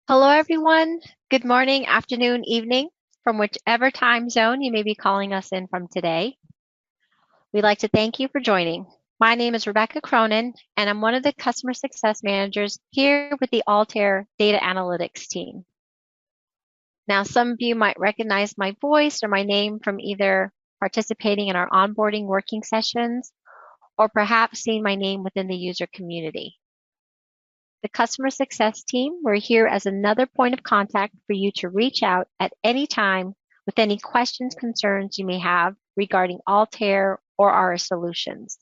Hello, everyone. Good morning, afternoon, evening, from whichever time zone you may be calling us in from today. We'd like to thank you for joining. My name is Rebecca Cronin, and I'm one of the customer success managers here with the Altair Data Analytics team. Now, some of you might recognize my voice or my name from either participating in our onboarding working sessions or perhaps seeing my name within the user community. The customer success team, we're here as another point of contact for you to reach out at any time with any questions, concerns you may have regarding Altair or our solutions.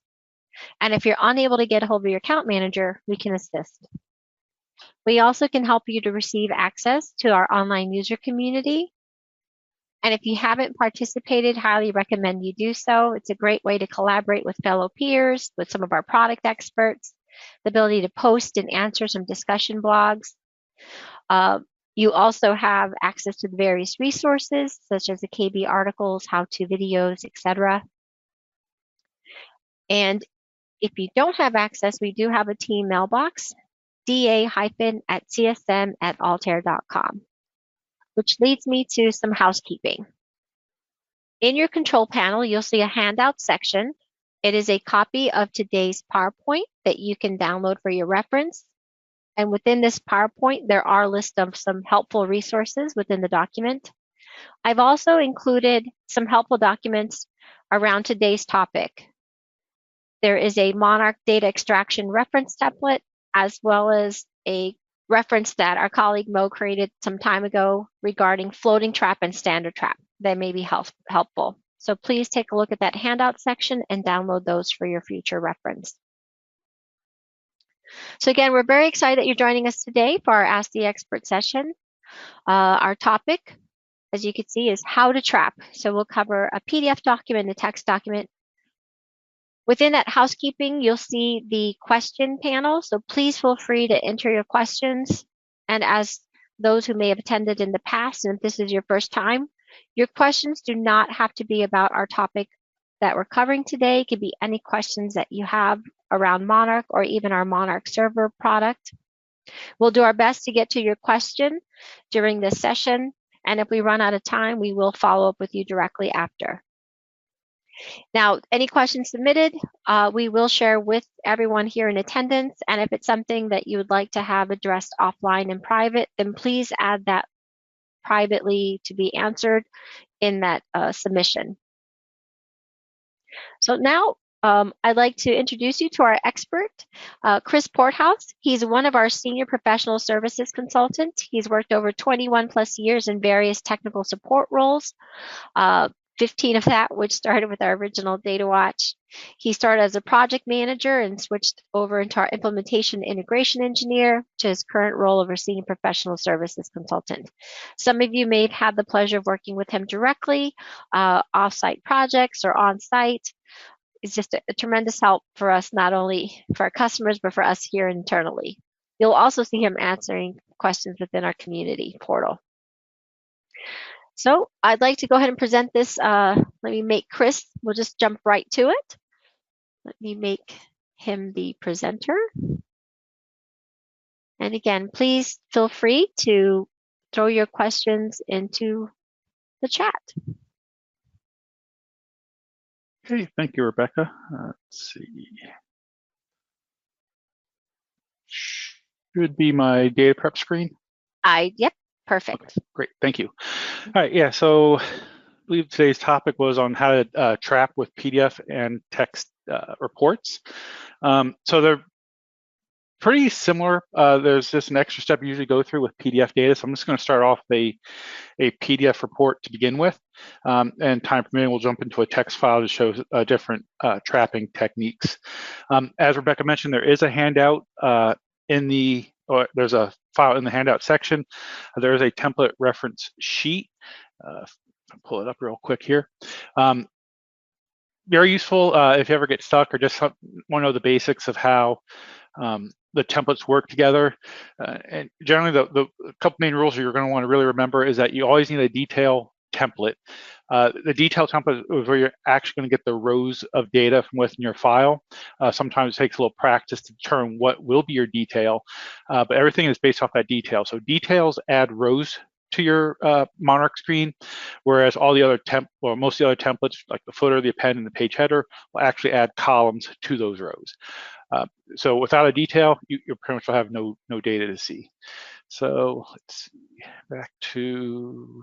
And if you're unable to get a hold of your account manager, we can assist. We also can help you to receive access to our online user community. And if you haven't participated, highly recommend you do so. It's a great way to collaborate with fellow peers, with some of our product experts, the ability to post and answer some discussion blogs. You also have access to the various resources, such as the KB articles, how-to videos, etc. And if you don't have access, we do have a team mailbox, da-at csm@altair.com, which leads me to some housekeeping. In your control panel, you'll see a handout section. It is a copy of today's PowerPoint that you can download for your reference. And within this PowerPoint, there are lists of some helpful resources within the document. I've also included some helpful documents around today's topic. There is a Monarch data extraction reference template, as well as a reference that our colleague Mo created some time ago regarding floating trap and standard trap that may be helpful. So please take a look at that handout section and download those for your future reference. So again, we're very excited that you're joining us today for our Ask the Expert session. Our topic, as you can see, is how to trap. So we'll cover a PDF document, a text document. Within that housekeeping, you'll see the question panel. So please feel free to enter your questions. And as those who may have attended in the past, and if this is your first time, your questions do not have to be about our topic that we're covering today. It could be any questions that you have around Monarch or even our Monarch server product. We'll do our best to get to your question during this session. And if we run out of time, we will follow up with you directly after. Now, any questions submitted, we will share with everyone here in attendance. And if it's something that you would like to have addressed offline and private, then please add that privately to be answered in that submission. So now I'd like to introduce you to our expert, Chris Porthouse. He's one of our senior professional services consultants. He's worked over 21 plus years in various technical support roles. 15 of that, which started with our original Data Watch. He started as a project manager and switched over into our implementation integration engineer to his current role of a senior professional services consultant. Some of you may have had the pleasure of working with him directly, off-site projects or on-site. It's just a tremendous help for us, not only for our customers, but for us here internally. You'll also see him answering questions within our community portal. So I'd like to go ahead and present this. Let me make Chris, we'll just jump right to it. Let me make him the presenter. And again, please feel free to throw your questions into the chat. Okay, thank you, Rebecca. Let's see. Should be my data prep screen. Yep, perfect. Okay, great, thank you. All right, yeah, so I believe today's topic was on how to trap with PDF and text reports. So they're pretty similar. There's just an extra step you usually go through with PDF data. So I'm just going to start off with a PDF report to begin with. And time permitting, we'll jump into a text file to show different trapping techniques. As Rebecca mentioned, there is a handout there's a file in the handout section. There is a template reference sheet. I'll pull it up real quick here. Very useful if you ever get stuck or just want to know the basics of how the templates work together. And generally, the couple main rules you're going to want to really remember is that you always need a detail template. The detail template is where you're actually going to get the rows of data from within your file. Sometimes it takes a little practice to determine what will be your detail, but everything is based off that detail. So details add rows to your Monarch screen, whereas all the other most of the other templates, like the footer, the append, and the page header, will actually add columns to those rows. So without a detail, you pretty much will have no data to see. So let's see, back to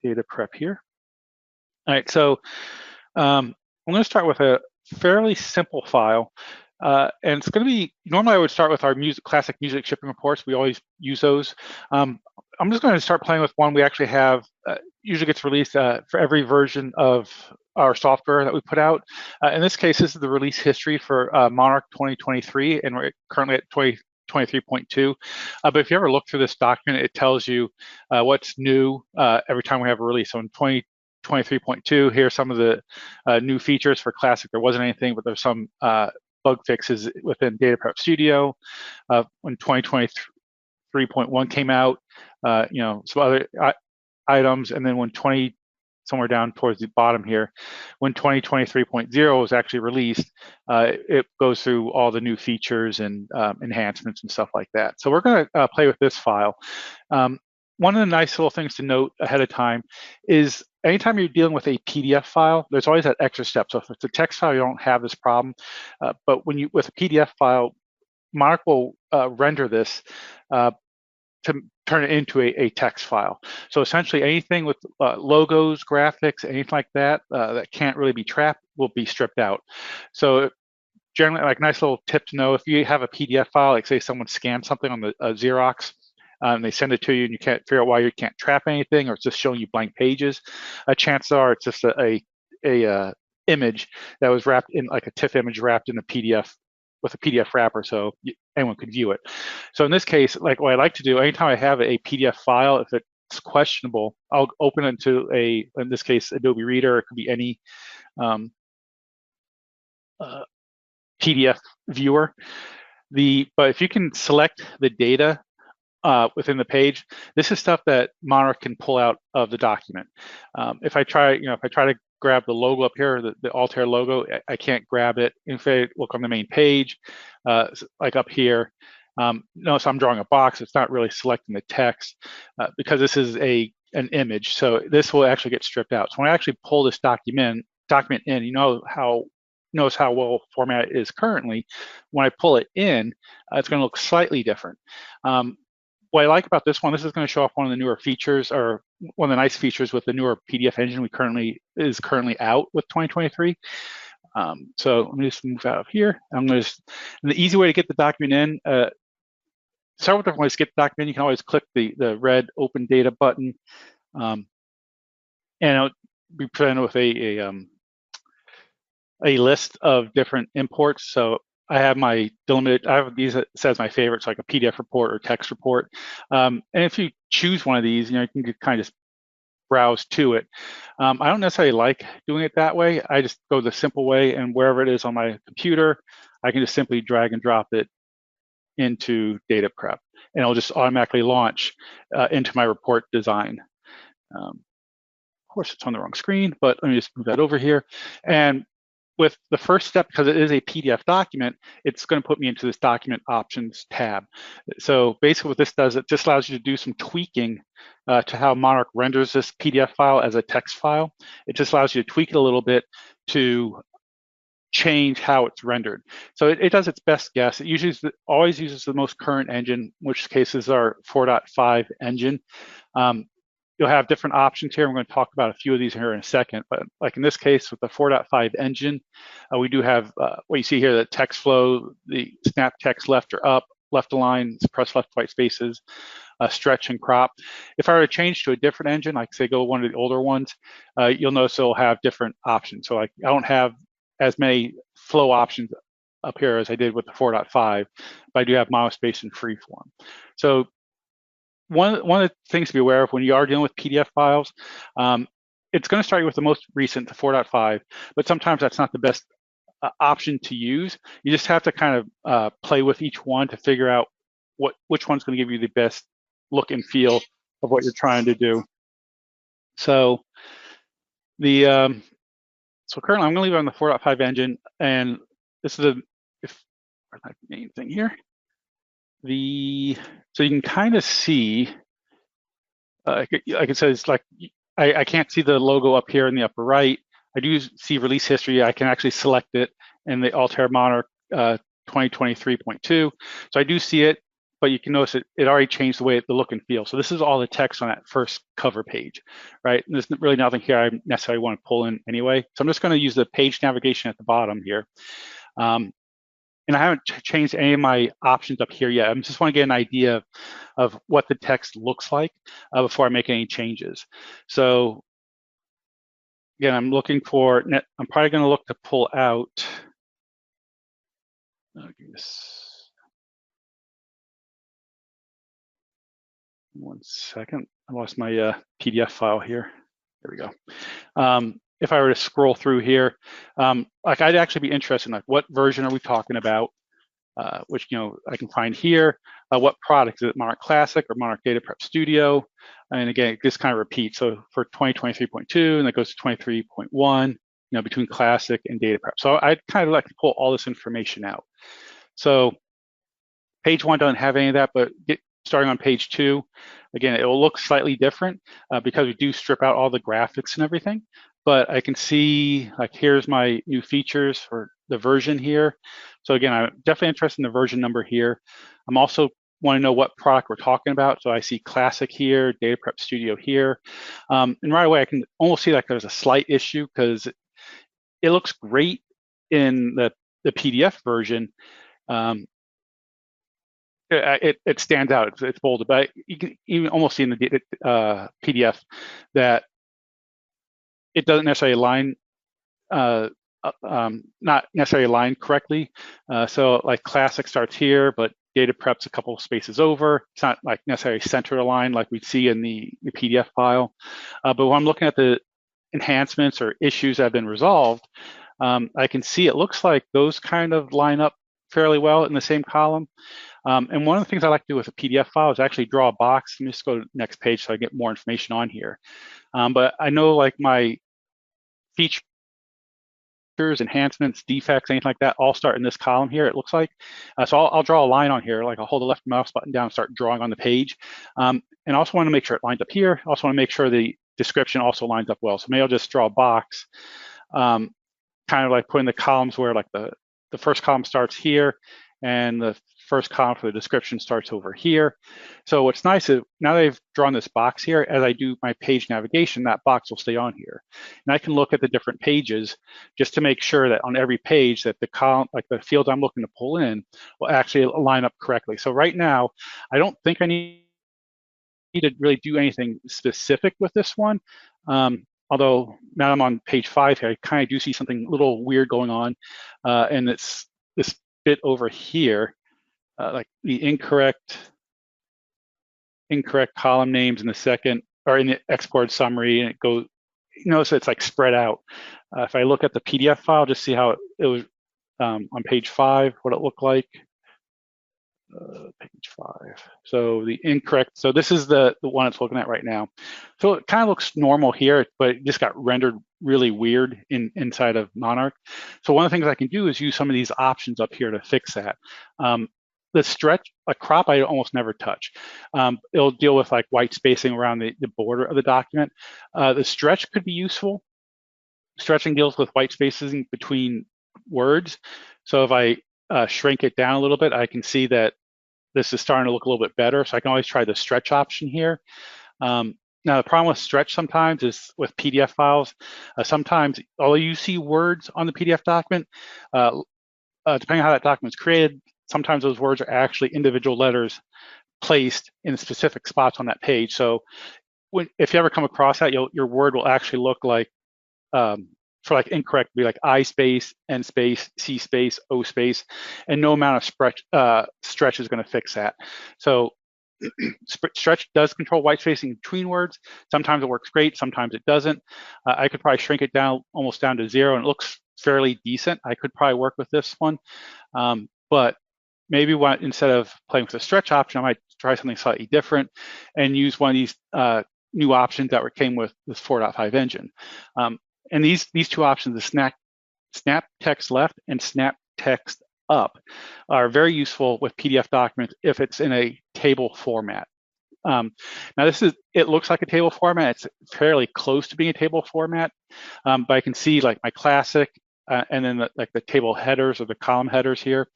data prep here. All right, so I'm going to start with a fairly simple file. And it's going to be, normally I would start with our classic music shipping reports. We always use those. I'm just going to start playing with one we actually have, usually gets released for every version of our software that we put out. In this case, this is the release history for Monarch 2023, and we're currently at 23.2. But if you ever look through this document, it tells you what's new every time we have a release. So in 23.2, here's some of the new features for Classic. There wasn't anything, but there's some bug fixes within Data Prep Studio. When 2023.1 came out, some other items, and then when somewhere down towards the bottom here, when 2023.0 was actually released, it goes through all the new features and enhancements and stuff like that. So we're going to play with this file. One of the nice little things to note ahead of time is anytime you're dealing with a PDF file, there's always that extra step. So if it's a text file, you don't have this problem. But with a PDF file, Monarch will render this to turn it into a text file. So essentially anything with logos, graphics, anything like that that can't really be trapped will be stripped out. So generally, like, nice little tip to know, if you have a PDF file, like say someone scanned something on the Xerox, and they send it to you and you can't figure out why you can't trap anything, or it's just showing you blank pages, chances are it's just a image that was wrapped in, like a TIFF image wrapped in a PDF with a PDF wrapper, so anyone could view it. So in this case, like, what I like to do, anytime I have a PDF file, if it's questionable, I'll open it into in this case, Adobe Reader. It could be any PDF viewer. But if you can select the data within the page, this is stuff that Monarch can pull out of the document. If I try to grab the logo up here, the Altair logo, I can't grab it. If I look on the main page, like up here, notice I'm drawing a box. It's not really selecting the text because this is an image. So this will actually get stripped out. So when I actually pull this document in, notice how well formatted it is currently. When I pull it in, it's going to look slightly different. What I like about this one, this is going to show off one of the newer features, or one of the nice features with the newer PDF engine is currently out with 2023. So let me just move out of here. And the easy way to get the document in, start with the, when you get the document, you can always click the red Open Data button, and it'll be presented with a list of different imports. So I have my delimited, I have these that says my favorites, like a PDF report or text report. And if you choose one of these, you can kind of just browse to it. I don't necessarily like doing it that way. I just go the simple way, and wherever it is on my computer, I can just simply drag and drop it into Data Prep, and it'll just automatically launch into my report design. Of course, it's on the wrong screen, but let me just move that over here. And with the first step, because it is a PDF document, it's going to put me into this document options tab. So basically what this does, it just allows you to do some tweaking to how Monarch renders this PDF file as a text file. It just allows you to tweak it a little bit to change how it's rendered. So it does its best guess. It always uses the most current engine, which cases our 4.5 engine. You'll have different options here. We're going to talk about a few of these here in a second, but like in this case with the 4.5 engine, we do have what you see here, the text flow, the snap text left or up, left align, suppress left white spaces, stretch and crop. If I were to change to a different engine, like say go one of the older ones, you'll notice it'll have different options. So like I don't have as many flow options up here as I did with the 4.5, but I do have monospace and freeform. So one of the things to be aware of when you are dealing with PDF files, it's going to start you with the most recent, the 4.5, but sometimes that's not the best option to use. You just have to kind of play with each one to figure out which one's going to give you the best look and feel of what you're trying to do. So So currently I'm going to leave it on the 4.5 engine, and this is where's my main thing here? So you can kind of see, like it says, like I can't see the logo up here in the upper right. I do see release history. I can actually select it in the Altair Monarch 2023.2. So I do see it, but you can notice it already changed the look and feel. So this is all the text on that first cover page, right? And there's really nothing here I necessarily want to pull in anyway. So I'm just going to use the page navigation at the bottom here. And I haven't changed any of my options up here yet. I just want to get an idea of what the text looks like before I make any changes. So again, I'm looking for, I'm probably going to look to pull out, one second. I lost my PDF file here. There we go. If I were to scroll through here, like I'd actually be interested in like what version are we talking about, which I can find here. What product is it? Monarch Classic or Monarch Data Prep Studio? And again, this kind of repeats. So for 2023.2, and that goes to 23.1. Between Classic and Data Prep. So I'd kind of like to pull all this information out. So page 1 doesn't have any of that, but starting on page 2, again, it will look slightly different because we do strip out all the graphics and everything. But I can see, like, here's my new features for the version here. So again, I'm definitely interested in the version number here. I'm also want to know what product we're talking about. So I see Classic here, Data Prep Studio here. And right away, I can almost see like there's a slight issue because it looks great in the PDF version. It stands out. It's bold, but you can even almost see in the PDF that it doesn't necessarily align, not necessarily aligned correctly. So like Classic starts here, but Data Prep's a couple of spaces over. It's not like necessarily center aligned like we'd see in the PDF file. But when I'm looking at the enhancements or issues that have been resolved, I can see it looks like those kind of line up fairly well in the same column. And one of the things I like to do with a PDF file is actually draw a box. Let me just go to the next page so I get more information on here. But I know like my features, enhancements, defects, anything like that, all start in this column here, it looks like. So I'll draw a line on here, like I'll hold the left mouse button down and start drawing on the page. And I also want to make sure it lines up here. I also want to make sure the description also lines up well. So maybe I'll just draw a box, kind of like putting the columns where like the first column starts here and the first column for the description starts over here. So what's nice is now that I've drawn this box here, as I do my page navigation, that box will stay on here. And I can look at the different pages just to make sure that on every page that the column, like the fields I'm looking to pull in, will actually line up correctly. So right now, I don't think I need to really do anything specific with this one. Although now I'm on page 5 here, I kind of do see something a little weird going on. And it's this bit over here, like the incorrect column names in the second, or in the export summary, and it goes, so it's like spread out. If I look at the PDF file, just see how it was on page 5, what it looked like. Page 5. So the incorrect, so this is the one it's looking at right now. So it kind of looks normal here, but it just got rendered really weird inside of Monarch. So one of the things I can do is use some of these options up here to fix that. The stretch, a crop, I almost never touch. It'll deal with like white spacing around the border of the document. The stretch could be useful. Stretching deals with white spacing between words. So if I shrink it down a little bit, I can see that this is starting to look a little bit better. So I can always try the stretch option here. Now, the problem with stretch sometimes is with PDF files. Sometimes, although you see words on the PDF document, depending on how that document's created, sometimes those words are actually individual letters placed in specific spots on that page. So if you ever come across that, your word will actually look like, for like incorrect, be like I space, N space, C space, O space, and no amount of stretch is going to fix that. So stretch does control white spacing between words. Sometimes it works great, sometimes it doesn't. I could probably shrink it down almost down to 0, and it looks fairly decent. I could probably work with this one, but maybe instead of playing with the stretch option, I might try something slightly different and use one of these new options that came with this 4.5 engine. And these two options, the snap text left and snap text up, are very useful with PDF documents if it's in a table format. Now it looks like a table format. It's fairly close to being a table format, but I can see like my classic and then the table headers or the column headers here.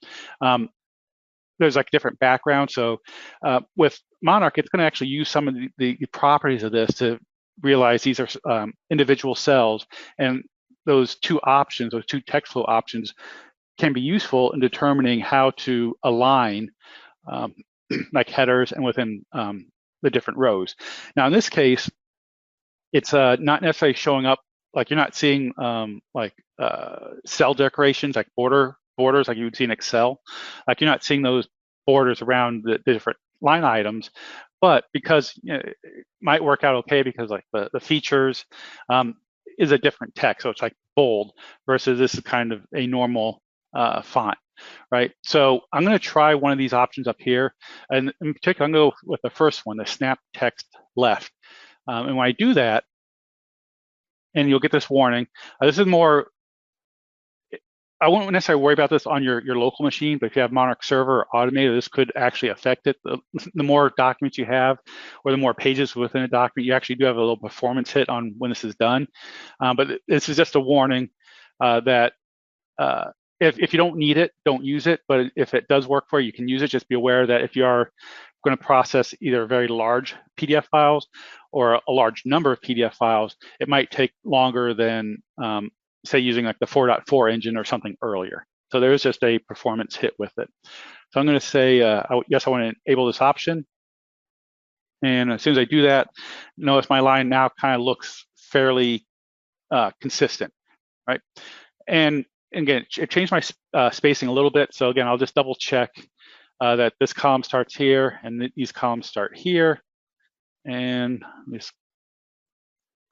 There's like different backgrounds. So with Monarch, it's going to actually use some of the properties of this to realize these are individual cells, and those two options, those two text flow options, can be useful in determining how to align like headers and within the different rows. Now in this case, it's not necessarily showing up, like you're not seeing cell decorations like borders like you would see in Excel. Like you're not seeing those borders around the different line items, but because it might work out okay because like the features is a different text, so it's like bold versus this is kind of a normal font, right? So I'm going to try one of these options up here, and in particular, I'm going to go with the first one, the snap text left. And when I do that, and you'll get this warning, this is more, I won't necessarily worry about this on your local machine, but if you have Monarch Server or Automator, this could actually affect it. The more documents you have, or the more pages within a document, you actually do have a little performance hit on when this is done. But this is just a warning that if you don't need it, don't use it. But if it does work for you, you can use it. Just be aware that if you are going to process either very large PDF files or a large number of PDF files, it might take longer than say using like the 4.4 engine or something earlier. So there is just a performance hit with it. So I'm going to say, yes, I want to enable this option. And as soon as I do that, notice my line now kind of looks fairly consistent, right? And again, it changed my spacing a little bit. So again, I'll just double check that this column starts here and these columns start here. And just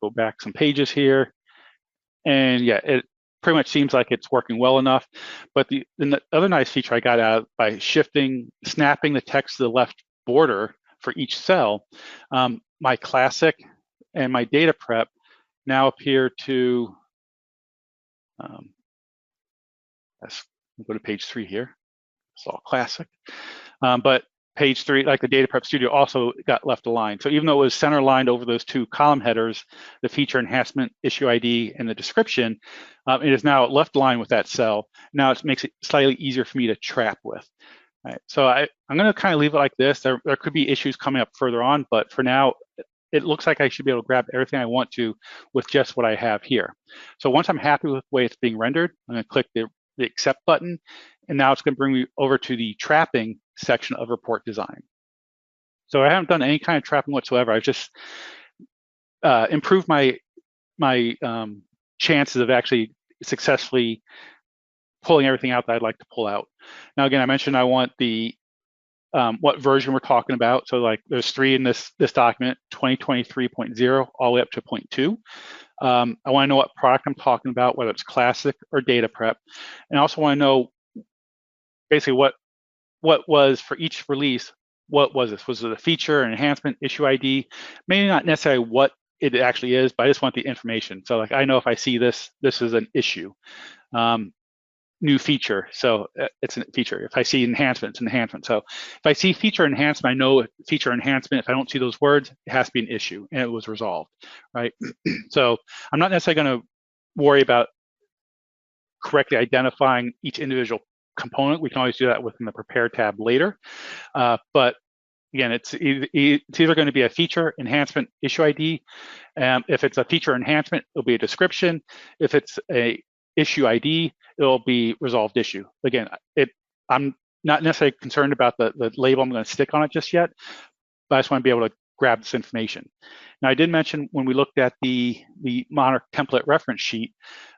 go back some pages here. And yeah, it pretty much seems like it's working well enough. But the other nice feature I got out by snapping the text to the left border for each cell, my classic and my data prep now appear to, let's go to page 3 here. It's all classic. But page 3, like the Data Prep Studio, also got left aligned. So even though it was center aligned over those two column headers, the feature enhancement, issue ID, and the description, it is now left aligned with that cell. Now it makes it slightly easier for me to trap with. Right. So I'm going to kind of leave it like this. There could be issues coming up further on, but for now, it looks like I should be able to grab everything I want to with just what I have here. So once I'm happy with the way it's being rendered, I'm going to click the Accept button, and now it's going to bring me over to the trapping section of report design. So I haven't done any kind of trapping whatsoever. I've just improved my chances of actually successfully pulling everything out that I'd like to pull out. Now, again, I mentioned I want the what version we're talking about. So like there's 3 in this document, 2023.0 all the way up to 0.2. I want to know what product I'm talking about, whether it's classic or data prep. And I also want to know basically what was for each release, what was this? Was it a feature, an enhancement, issue ID? Maybe not necessarily what it actually is, but I just want the information. So like I know if I see this is an issue. New feature, so it's a feature. If I see enhancement, it's an enhancement. So if I see feature enhancement, I know feature enhancement. If I don't see those words, it has to be an issue, and it was resolved, right? So I'm not necessarily going to worry about correctly identifying each individual component. We can always do that within the Prepare tab later. But again, it's either going to be a feature, enhancement, issue ID. If it's a feature enhancement, it'll be a description. If it's a issue ID, it'll be resolved issue. Again, I'm not necessarily concerned about the label I'm going to stick on it just yet, but I just want to be able to grab this information. Now, I did mention when we looked at the Monarch template reference sheet,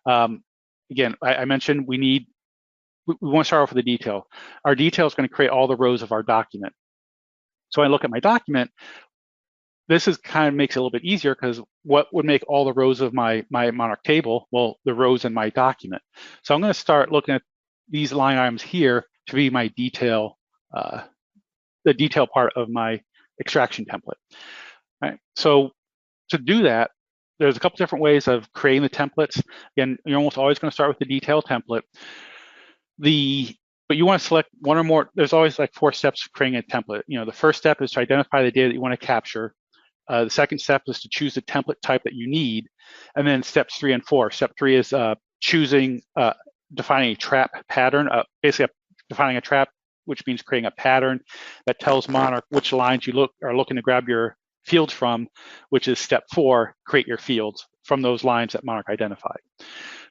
again, I mentioned we want to start off with the detail. Our detail is going to create all the rows of our document. So when I look at my document, this is kind of makes it a little bit easier because what would make all the rows of my Monarch table? Well, the rows in my document. So I'm going to start looking at these line items here to be my detail, the detail part of my extraction template. Right. So to do that, there's a couple different ways of creating the templates. Again, you're almost always going to start with the detail template. But you want to select one or more. There's always like 4 steps of creating a template. The first step is to identify the data that you want to capture. The second step is to choose the template type that you need. And then steps 3 and 4. Step 3 is defining a trap pattern, basically defining a trap, which means creating a pattern that tells Monarch which lines you are looking to grab your fields from, which is step 4, create your fields from those lines that Monarch identified.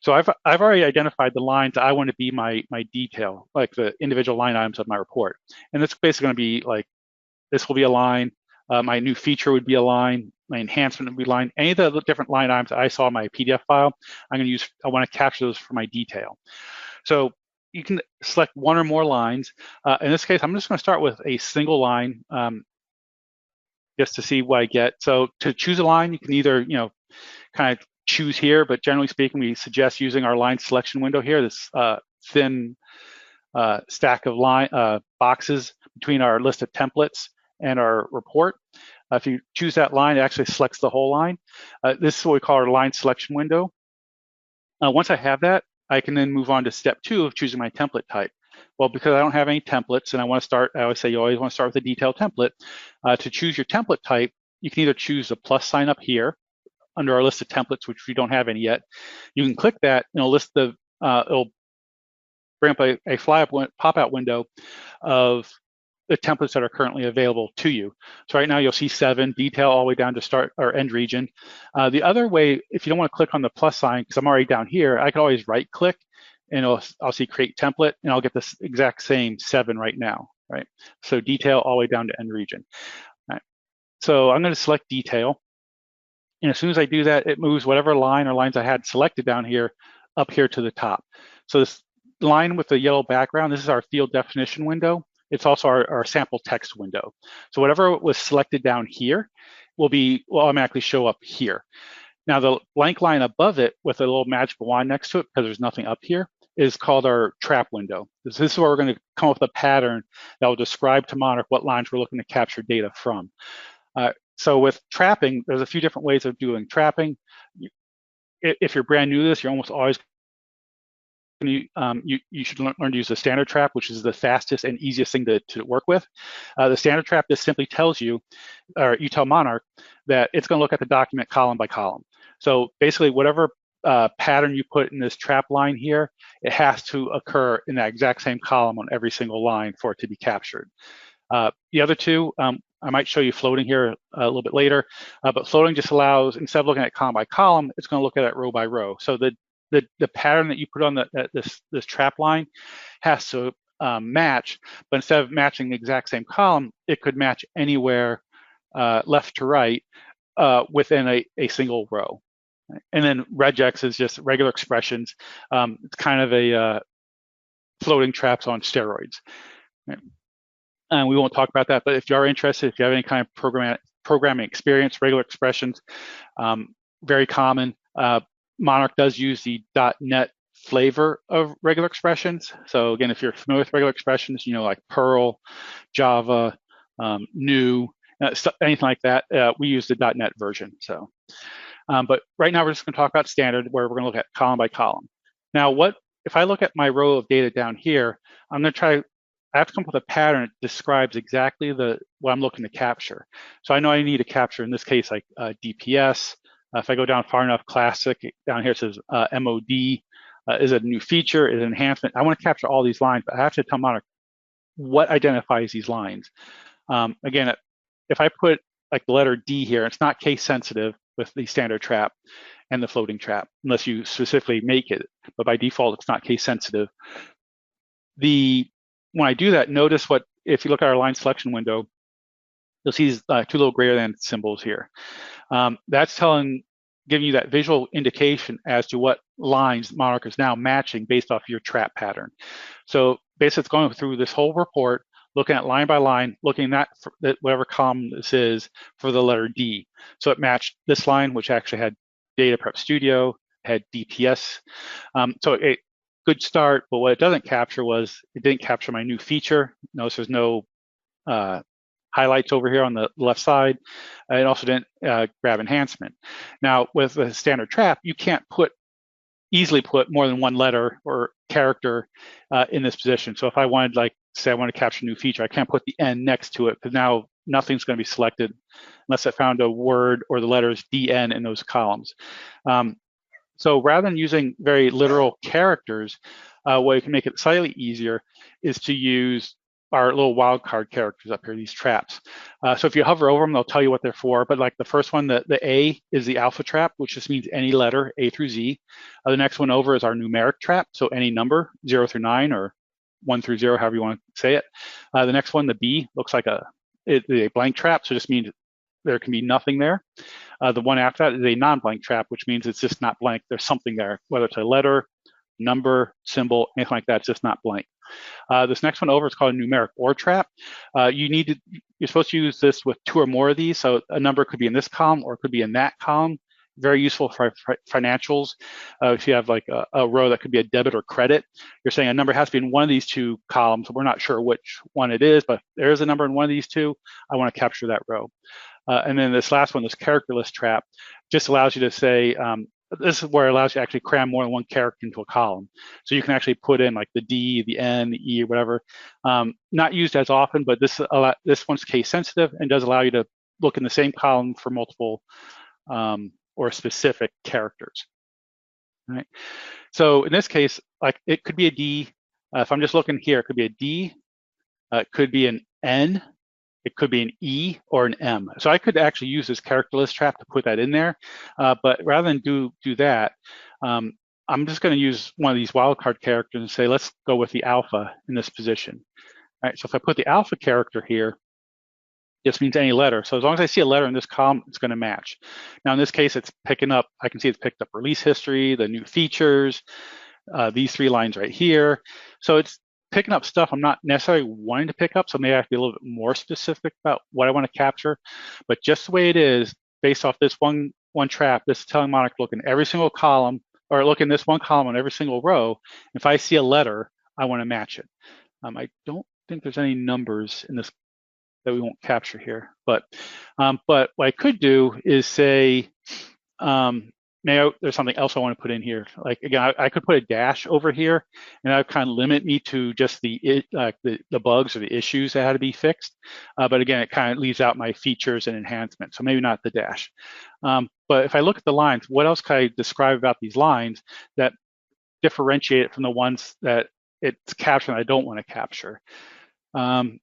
So I've already identified the lines that I want to be my detail, like the individual line items of my report. And it's basically going to be like, this will be a line, my new feature would be a line, my enhancement would be a line. Any of the different line items that I saw in my PDF file, I want to capture those for my detail. So you can select one or more lines. In this case, I'm just going to start with a single line just to see what I get. So to choose a line, you can either kind of choose here, but generally speaking, we suggest using our line selection window here, this thin stack of boxes between our list of templates and our report. If you choose that line, it actually selects the whole line. This is what we call our line selection window. Once I have that, I can then move on to step 2 of choosing my template type. Well, because I don't have any templates and I want to start, I always say you always want to start with a detailed template. To choose your template type, you can either choose the plus sign up here under our list of templates, which we don't have any yet. You can click that and it'll bring up a pop-out window of the templates that are currently available to you. So right now you'll see 7, detail all the way down to start or end region. The other way, if you don't want to click on the plus sign, because I'm already down here, I can always right click and I'll see create template and I'll get this exact same 7 right now, right? So detail all the way down to end region. All right. So I'm going to select detail. And as soon as I do that, it moves whatever line or lines I had selected down here up here to the top. So this line with the yellow background, this is our field definition window. It's also our sample text window. So whatever was selected down here will automatically show up here. Now the blank line above it with a little magical wand next to it, because there's nothing up here, is called our trap window. This is where we're going to come up with a pattern that will describe to Monarch what lines we're looking to capture data from. So with trapping, there's a few different ways of doing trapping. If you're brand new to this, you're almost always you should learn to use the standard trap, which is the fastest and easiest thing to work with. The standard trap just simply tells you, or you tell Monarch, that it's going to look at the document column by column. So basically, whatever pattern you put in this trap line here, it has to occur in that exact same column on every single line for it to be captured. The other two, I might show you floating here a little bit later, but floating just allows, instead of looking at column by column, it's going to look at it row by row. So the pattern that you put on this trap line has to match, but instead of matching the exact same column, it could match anywhere left to right within a single row. And then regex is just regular expressions. It's kind of a floating traps on steroids. Right? And we won't talk about that, but if you are interested, if you have any kind of programming experience, regular expressions, very common. Monarch does use the .NET flavor of regular expressions. So again, if you're familiar with regular expressions, like Perl, Java, New, anything like that, we use the .NET version. So, but right now we're just going to talk about standard, where we're going to look at column by column. Now, if I look at my row of data down here, I'm going to try. I have to come up with a pattern that describes exactly what I'm looking to capture. So I know I need to capture, in this case, like DPS. If I go down far enough, classic, down here it says MOD, is it a new feature, is it an enhancement? I want to capture all these lines, but I have to tell Monarch what identifies these lines. Again, if I put like the letter D here, it's not case sensitive with the standard trap and the floating trap, unless you specifically make it, but by default, it's not case sensitive. When I do that, notice if you look at our line selection window, you'll see these 2 little greater than symbols here. That's giving you that visual indication as to what lines Monarch is now matching based off your trap pattern. So basically, it's going through this whole report, looking at line by line, looking at whatever column this is for the letter D. So it matched this line, which actually had Data Prep Studio, had DPS. So good start, but what it doesn't capture it didn't capture my new feature. Notice there's no highlights over here on the left side. It also didn't grab enhancement. Now, with a standard trap, you can't easily put more than one letter or character in this position. So if I wanted, like, say I want to capture a new feature, I can't put the N next to it because now nothing's going to be selected unless I found a word or the letters DN in those columns. So rather than using very literal characters, what you can make it slightly easier is to use our little wildcard characters up here, these traps. So if you hover over them, they'll tell you what they're for. But like the first one, the A is the alpha trap, which just means any letter, A through Z. The next one over is our numeric trap, so any number, 0 through 9 or 1 through 0, however you want to say it. The next one, the B, looks like a blank trap, so it just means there can be nothing there. The one after that is a non-blank trap, which means it's just not blank. There's something there, whether it's a letter, number, symbol, anything like that. It's just not blank. This next one over is called a numeric OR trap. You're supposed to use this with 2 or more of these. So a number could be in this column or it could be in that column. Very useful for financials. If you have like a row that could be a debit or credit, you're saying a number has to be in one of these 2 columns. We're not sure which one it is, but there is a number in one of these 2. I want to capture that row. And then this last one, this characterless trap, just allows you to say, this is where it allows you to actually cram more than one character into a column. So you can actually put in like the D, the N, the E, or whatever. Not used as often, but this one's case sensitive and does allow you to look in the same column for multiple or specific characters. All right. So in this case, like it could be a D. If I'm just looking here, it could be a D. It could be an N. It could be an E or an M. So I could actually use this characterless trap to put that in there. But rather than do that, I'm just going to use one of these wildcard characters and say, let's go with the alpha in this position. All right, so if I put the alpha character here, this means any letter. So as long as I see a letter in this column, it's going to match. Now in this case, it's picking up, I can see it's picked up release history, the new features, these 3 lines right here. So it's picking up stuff I'm not necessarily wanting to pick up, so maybe I have to be a little bit more specific about what I want to capture. But just the way it is, based off this one trap, this is telling Monarch to look in every single column, or look in this one column on every single row. If I see a letter, I want to match it. I don't think there's any numbers in this that we won't capture here, but what I could do is say, there's something else I want to put in here. Like again, I could put a dash over here, and that would kind of limit me to just the bugs or the issues that had to be fixed. But again, it kind of leaves out my features and enhancements. So maybe not the dash. But if I look at the lines, what else can I describe about these lines that differentiate it from the ones that it's capturing that I don't want to capture? Well,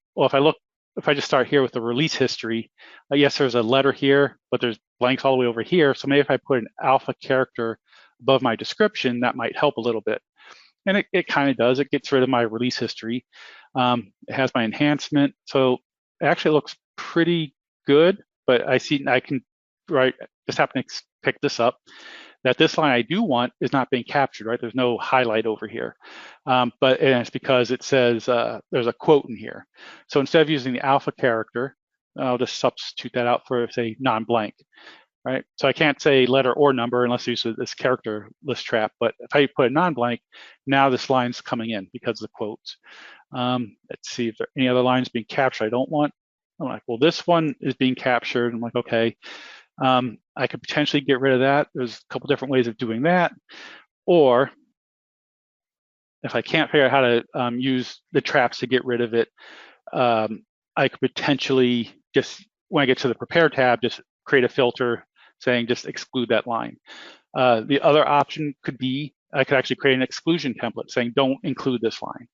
if I just start here with the release history, yes, there's a letter here, but there's blanks all the way over here. So maybe if I put an alpha character above my description, that might help a little bit. And it kind of does. It gets rid of my release history. It has my enhancement. So it actually looks pretty good, but I can just happen to pick this up, that this line I do want is not being captured, right? There's no highlight over here. And it's because it says there's a quote in here. So instead of using the alpha character, I'll just substitute that out for, say, non-blank, right? So I can't say letter or number unless I use this character list trap. But if I put a non-blank, now this line's coming in because of the quotes. Let's see if there are any other lines being captured I don't want. I'm like, well, this one is being captured. I'm like, okay. I could potentially get rid of that. There's a couple different ways of doing that. Or if I can't figure out how to use the traps to get rid of it, I could potentially just, when I get to the Prepare tab, just create a filter saying just exclude that line. The other option could be, I could actually create an exclusion template saying don't include this line.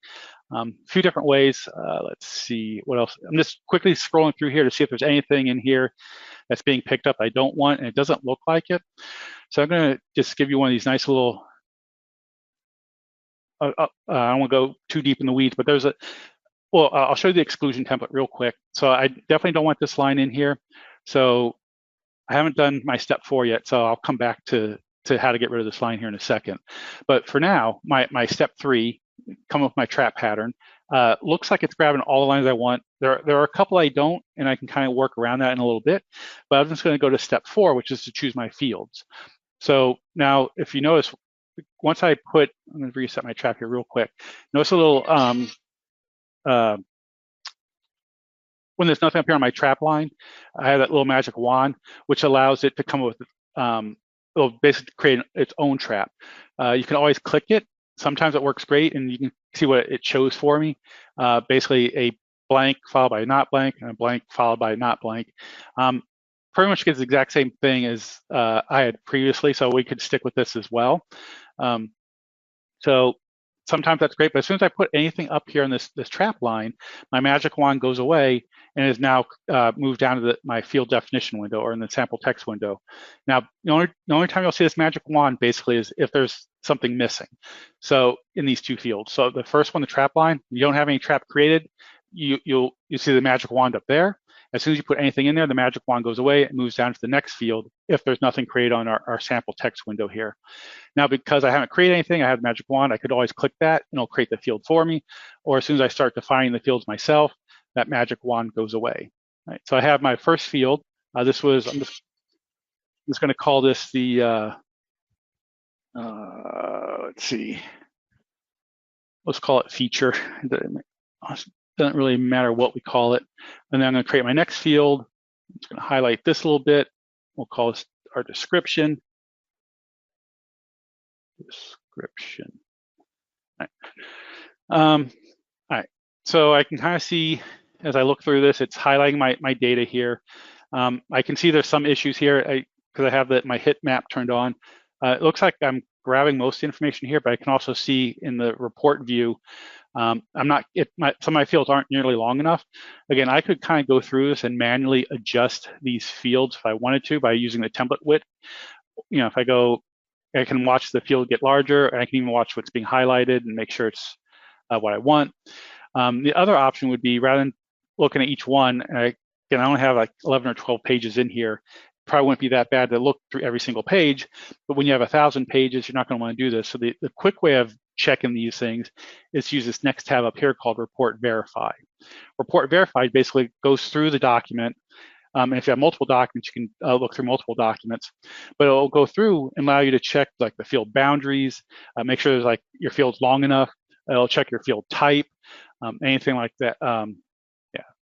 A few different ways. Let's see what else. I'm just quickly scrolling through here to see if there's anything in here that's being picked up I don't want, and it doesn't look like it. So I'm going to just give you one of these nice little, I don't want to go too deep in the weeds, but there's I'll show you the exclusion template real quick. So I definitely don't want this line in here. So I haven't done my step 4 yet, so I'll come back to how to get rid of this line here in a second. But for now, my step 3, come up with my trap pattern. Looks like it's grabbing all the lines I want. There are a couple I don't, and I can kind of work around that in a little bit. But I'm just going to go to step 4, which is to choose my fields. So now, if you notice, once I'm going to reset my trap here real quick. Notice a little when there's nothing up here on my trap line, I have that little magic wand, which allows it to come up with, it'll basically create its own trap. You can always click it. Sometimes it works great, and you can see what it shows for me. Basically a blank followed by not blank, and a blank followed by not blank. Pretty much gets the exact same thing as I had previously, so we could stick with this as well. So sometimes that's great, but as soon as I put anything up here in this trap line, my magic wand goes away and is now moved down to my field definition window or in the sample text window. Now, the only time you'll see this magic wand basically is if there's something missing. So in these two fields. So the first one, the trap line, you don't have any trap created, you see the magic wand up there. As soon as you put anything in there, the magic wand goes away and moves down to the next field if there's nothing created on our sample text window here. Now, because I haven't created anything, I have the magic wand, I could always click that and it'll create the field for me. Or as soon as I start defining the fields myself, that magic wand goes away. Right, so I have my first field. I'm just going to call this the, let's see, let's call it feature. Doesn't really matter what we call it. And then I'm going to create my next field. I'm just going to highlight this a little bit. We'll call this our description. All right. So I can kind of see as I look through this, it's highlighting my data here. I can see there's some issues here because I have my hit map turned on. It looks like I'm grabbing most of the information here, but I can also see in the report view, some of my fields aren't nearly long enough. Again, I could kind of go through this and manually adjust these fields if I wanted to by using the template width. You know, if I go, I can watch the field get larger, and I can even watch what's being highlighted and make sure it's what I want. The other option would be, rather than looking at each one, I only have like 11 or 12 pages in here. Probably wouldn't be that bad to look through every single page, but when you have 1,000 pages, you're not going to want to do this. So the quick way of checking these things is to use this next tab up here called Report Verify. Report Verify basically goes through the document, and if you have multiple documents, you can look through multiple documents, but it'll go through and allow you to check like the field boundaries, make sure there's like your field's long enough. It'll check your field type, anything like that.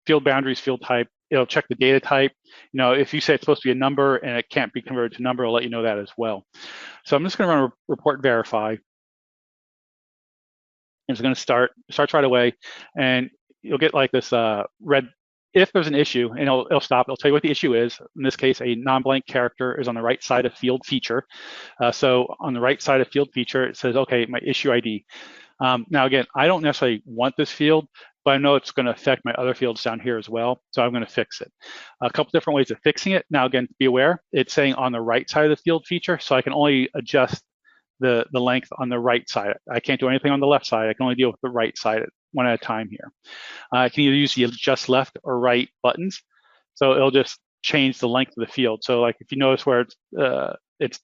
Field boundaries, field type. It'll check the data type. You know, if you say it's supposed to be a number and it can't be converted to number, it'll let you know that as well. So I'm just going to run Report Verify. It's going to starts right away, and you'll get like this red. If there's an issue, and it'll stop. It'll tell you what the issue is. In this case, a non-blank character is on the right side of field feature. So on the right side of field feature, it says, okay, my issue ID. Now again, I don't necessarily want this field, but I know it's going to affect my other fields down here as well, so I'm going to fix it. A couple different ways of fixing it. Now again, be aware, it's saying on the right side of the field feature, so I can only adjust the length on the right side. I can't do anything on the left side. I can only deal with the right side one at a time here. I can either use the adjust left or right buttons, so it'll just change the length of the field. So like if you notice where it's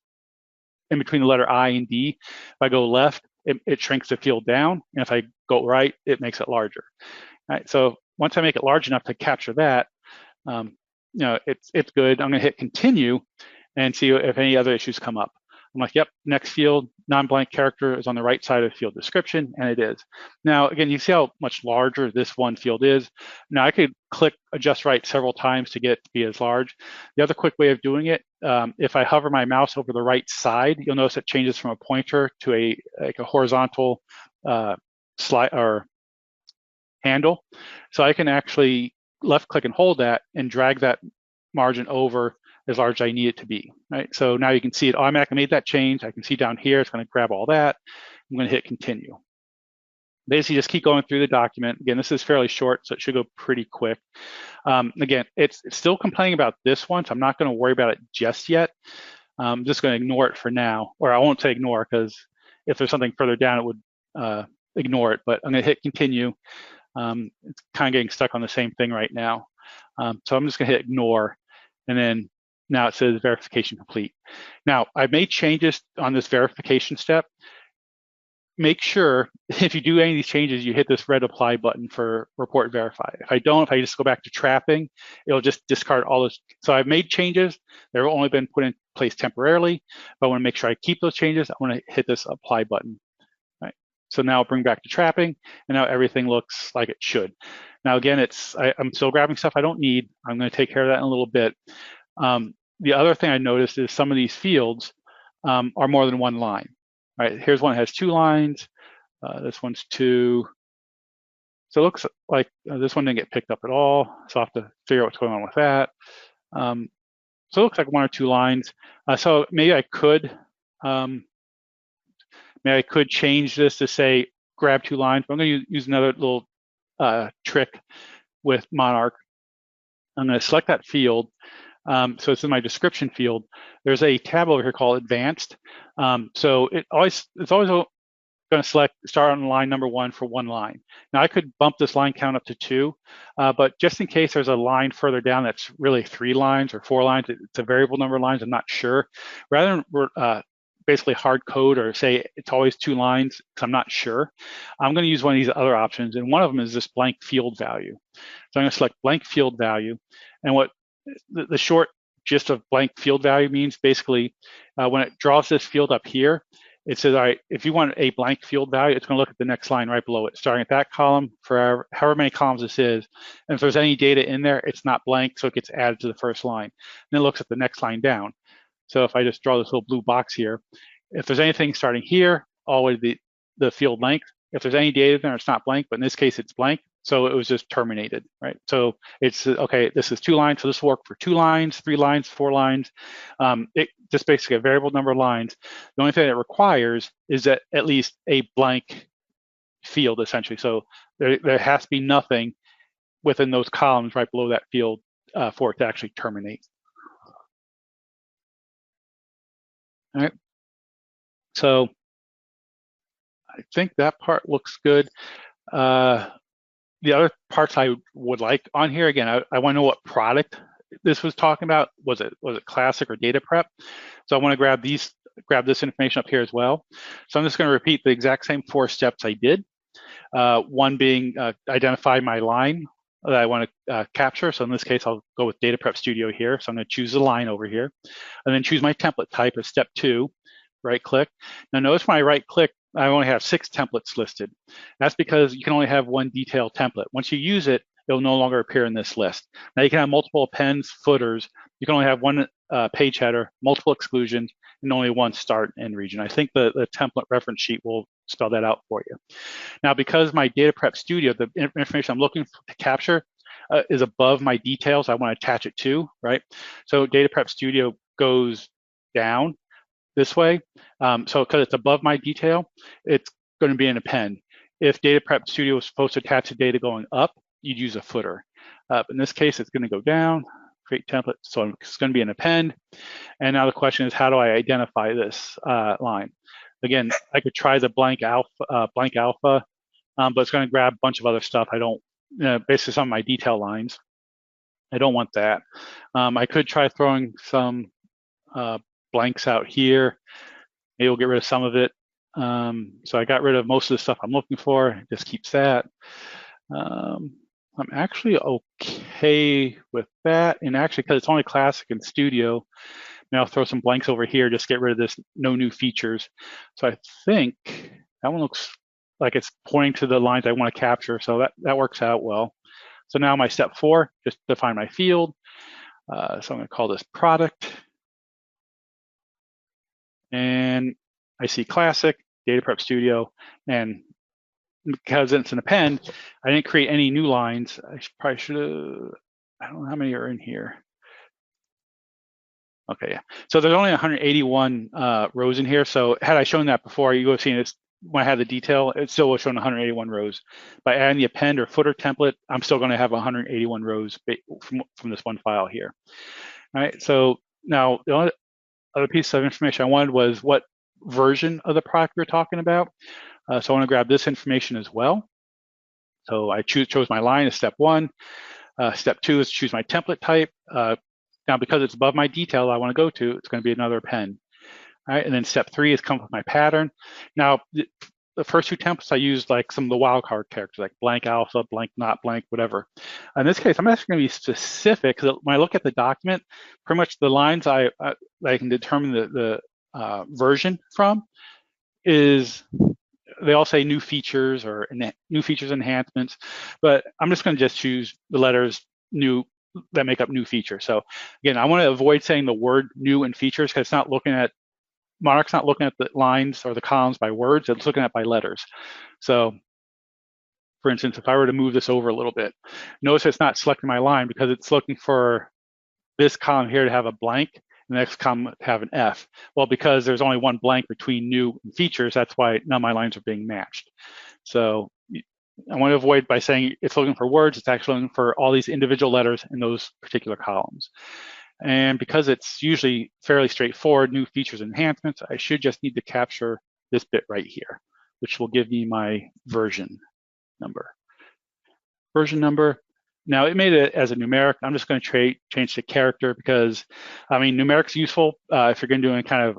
in between the letter I and D, if I go left, it shrinks the field down, and if I go right, it makes it larger. All right, so once I make it large enough to capture that, you know, it's good. I'm going to hit continue and see if any other issues come up. I'm like, yep, next field, non-blank character is on the right side of the field description, and it is. Now, again, you see how much larger this one field is. Now, I could click adjust right several times to get it to be as large. The other quick way of doing it, if I hover my mouse over the right side, you'll notice it changes from a pointer to a horizontal slide or handle. So I can actually left click and hold that and drag that margin over as large as I need it to be, right? So now you can see it automatically made that change. I can see down here, it's going to grab all that. I'm going to hit continue. Basically, just keep going through the document. Again, this is fairly short, so it should go pretty quick. Again, it's still complaining about this one, so I'm not going to worry about it just yet. I'm just going to ignore it for now, or I won't say ignore, because if there's something further down, it would ignore it, but I'm going to hit continue. It's kind of getting stuck on the same thing right now. So I'm just going to hit ignore, and then now it says verification complete. Now, I've made changes on this verification step. Make sure if you do any of these changes, you hit this red apply button for report verify. If I don't, if I just go back to trapping, it'll just discard all those. So I've made changes. They've only been put in place temporarily, but I want to make sure I keep those changes. I want to hit this apply button. Right. So now I'll bring back to trapping, and now everything looks like it should. Now again, I'm still grabbing stuff I don't need. I'm going to take care of that in a little bit. The other thing I noticed is some of these fields are more than one line. Right, here's one that has 2 lines. This one's 2. So it looks like this one didn't get picked up at all. So I'll have to figure out what's going on with that. So it looks like 1 or 2 lines. So maybe I could change this to say grab 2 lines. But I'm going to use another little trick with Monarch. I'm going to select that field. So it's in my description field. There's a tab over here called Advanced. So it's always going to start on line number 1 for 1 line. Now I could bump this line count up to 2, but just in case there's a line further down that's really 3 lines or 4 lines, it's a variable number of lines, I'm not sure. Rather than basically hard code or say it's always 2 lines because I'm not sure, I'm going to use one of these other options, and one of them is this blank field value. So I'm going to select blank field value, and what the short gist of blank field value means, basically, when it draws this field up here, it says, all right, if you want a blank field value, it's going to look at the next line right below it, starting at that column for however many columns this is. And if there's any data in there, it's not blank, so it gets added to the first line. And then it looks at the next line down. So if I just draw this little blue box here, if there's anything starting here, all the way to the field length, if there's any data there, it's not blank, but in this case, it's blank. So it was just terminated, right? So it's, okay, this is 2 lines, so this will work for 2 lines, 3 lines, 4 lines. It just basically a variable number of lines. The only thing it requires is that at least a blank field, essentially. So there has to be nothing within those columns right below that field for it to actually terminate. All right. So I think that part looks good. The other parts I would like on here, again, I want to know what product this was talking about. Was it classic or data prep? So I want to grab this information up here as well. So I'm just going to repeat the exact same 4 steps I did. One being identify my line that I want to capture. So in this case, I'll go with Data Prep Studio here. So I'm going to choose the line over here, and then choose my template type as step 2. Right click. Now notice when I right click, I only have 6 templates listed. That's because you can only have 1 detail template. Once you use it, it'll no longer appear in this list. Now you can have multiple appends, footers. You can only have 1 page header, multiple exclusions, and only 1 start and end region. I think the template reference sheet will spell that out for you. Now, because my Data Prep Studio, the information I'm looking to capture is above my details, I want to attach it to, right? So Data Prep Studio goes down this way. So because it's above my detail, it's going to be an append. If Data Prep Studio is supposed to attach the data going up, you'd use a footer. But in this case, it's going to go down, create template. So it's going to be an append. And now the question is, how do I identify this line? Again, I could try the blank alpha, but it's going to grab a bunch of other stuff. I don't, basically some of my detail lines. I don't want that. I could try throwing some blanks out here. Maybe we'll get rid of some of it. So I got rid of most of the stuff I'm looking for. It just keeps that. I'm actually okay with that. And actually, because it's only Classic and Studio, maybe I'll throw some blanks over here, just get rid of this no new features. So I think that one looks like it's pointing to the lines I want to capture. So that works out well. So now my step 4, just define my field. So I'm going to call this product. And I see Classic, Data Prep Studio, and because it's an append, I didn't create any new lines. I probably should have, I don't know how many are in here. Okay, yeah. So there's only 181 rows in here. So had I shown that before, you would have seen this when I had the detail, it still was showing 181 rows. By adding the append or footer template, I'm still going to have 181 rows from this one file here. All right, so now the only other piece of information I wanted was what version of the product we're talking about. So I want to grab this information as well. So I chose my line as step 1. Step 2 is choose my template type. Now, because it's above my detail I want to go to, it's going to be another append. All right, and then step 3 is come up with my pattern. Now, the first 2 templates I used like some of the wildcard characters, like blank alpha, blank not blank, whatever. In this case, I'm actually going to be specific because when I look at the document, pretty much the lines I can determine the version from is they all say new features or new features enhancements, but I'm just going to just choose the letters new that make up new features. So again, I want to avoid saying the word new and features because it's not looking at, Monarch's not looking at the lines or the columns by words, it's looking at by letters. So for instance, if I were to move this over a little bit, notice it's not selecting my line because it's looking for this column here to have a blank, and the next column to have an F. Well, because there's only one blank between new and features, that's why none of my lines are being matched. So I want to avoid by saying it's looking for words, it's actually looking for all these individual letters in those particular columns. And because it's usually fairly straightforward, new features and enhancements, I should just need to capture this bit right here, which will give me my version number. Version number. Now it made it as a numeric. I'm just going to change to character because, I mean, numeric's useful if you're going to do any kind of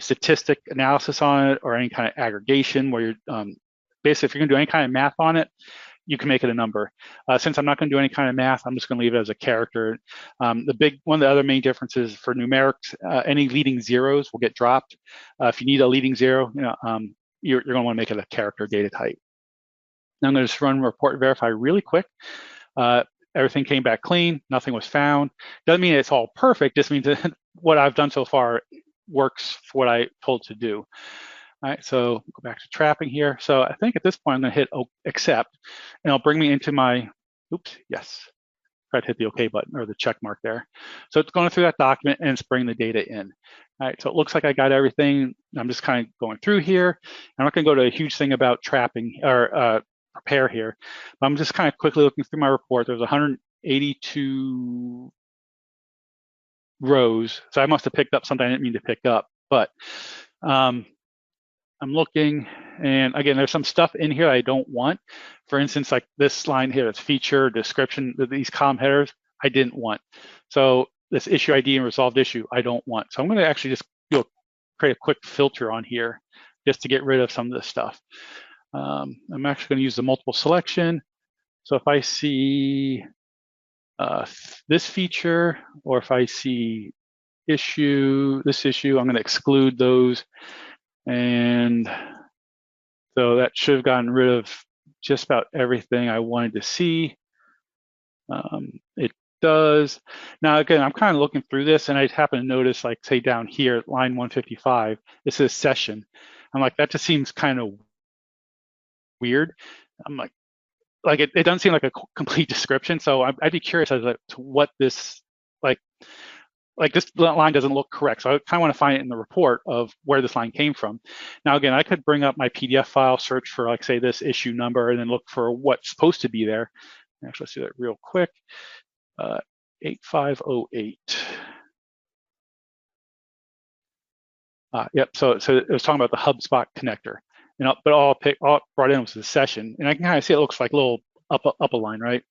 statistic analysis on it or any kind of aggregation where you're basically, if you're going to do any kind of math on it, you can make it a number. Since I'm not going to do any kind of math, I'm just going to leave it as a character. One of the other main differences for numerics, any leading zeros will get dropped. If you need a leading zero, you're going to want to make it a character data type. Now I'm going to just run report verify really quick. Everything came back clean, nothing was found. Doesn't mean it's all perfect, just means that what I've done so far works for what I told to do. All right, so go back to trapping here. So I think at this point I'm gonna hit accept, and it'll bring me into my, oops, yes. Try to hit the OK button or the check mark there. So it's going through that document and it's bringing the data in. All right, so it looks like I got everything. I'm just kind of going through here. I'm not gonna go to a huge thing about trapping or prepare here, but I'm just kind of quickly looking through my report. There's 182 rows, so I must have picked up something I didn't mean to pick up, but I'm looking, and again, there's some stuff in here I don't want. For instance, like this line here, it's feature, description, these column headers, I didn't want. So this issue ID and resolved issue, I don't want. So I'm gonna actually just create a quick filter on here just to get rid of some of this stuff. I'm actually going to use the multiple selection. So if I see this feature, or if I see this issue, I'm going to exclude those. And so that should have gotten rid of just about everything I wanted to see. It does. Now, again, I'm kind of looking through this, and I happen to notice, like, say down here, line 155, it says session. I'm like, that just seems kind of weird. I'm like it doesn't seem like a complete description. So I'd be curious as to what this, like this line doesn't look correct. So I kind of want to find it in the report of where this line came from. Now, again, I could bring up my PDF file, search for, like, say, this issue number, and then look for what's supposed to be there. Actually, let's do that real quick. 8508. Yep, so it was talking about the HubSpot connector. But all brought in was the session, and I can kind of see it looks like a little up a line, right?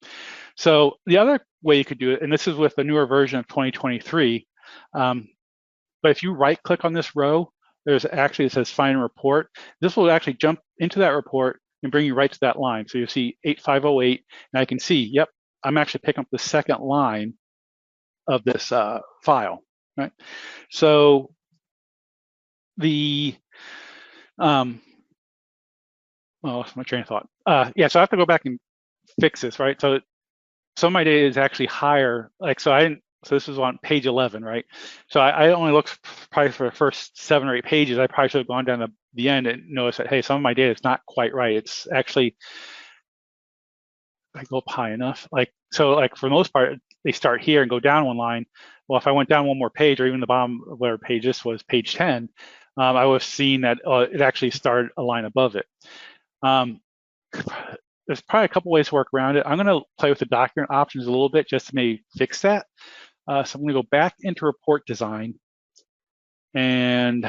So the other way you could do it, and this is with the newer version of 2023, but if you right-click on this row, there's actually, it says find and report. This will actually jump into that report and bring you right to that line. So you see 8508, and I can see, yep, I'm actually picking up the second line of this file, right? So the well, lost my train of thought. Yeah, so I have to go back and fix this, right? So some of my data is actually higher. Like, so this is on page 11, right? So I only looked probably for the first 7 or 8 pages. I probably should have gone down to the end and noticed that, hey, some of my data is not quite right. It's actually, I go up high enough. So for the most part, they start here and go down one line. Well, if I went down one more page, or even the bottom of whatever page this was, page 10, I would have seen that it actually started a line above it. There's probably a couple ways to work around it. I'm going to play with the document options a little bit just to maybe fix that. So I'm going to go back into report design and